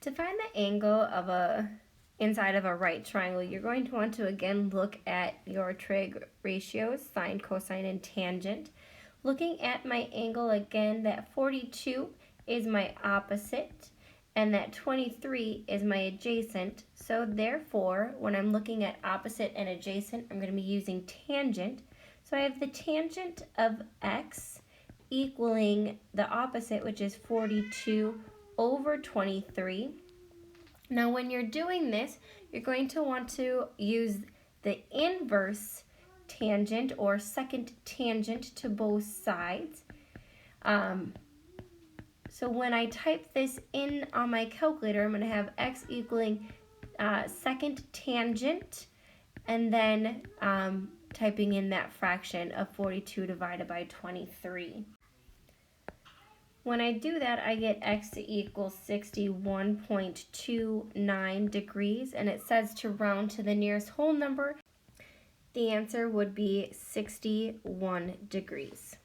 To find the angle of inside of a right triangle, you're going to want to again look at your trig ratios, sine, cosine, and tangent. Looking at my angle again, that 42 is my opposite, and that 23 is my adjacent. So therefore, when I'm looking at opposite and adjacent, I'm going to be using tangent. So I have the tangent of x equaling the opposite, which is 42 over 23. Now when you're doing this, you're going to want to use the inverse tangent or second tangent to both sides. So when I type this in on my calculator, I'm going to have x equaling second tangent, and then typing in that fraction of 42 divided by 23. When I do that, I get x to equal 61.29 degrees, and it says to round to the nearest whole number. The answer would be 61 degrees.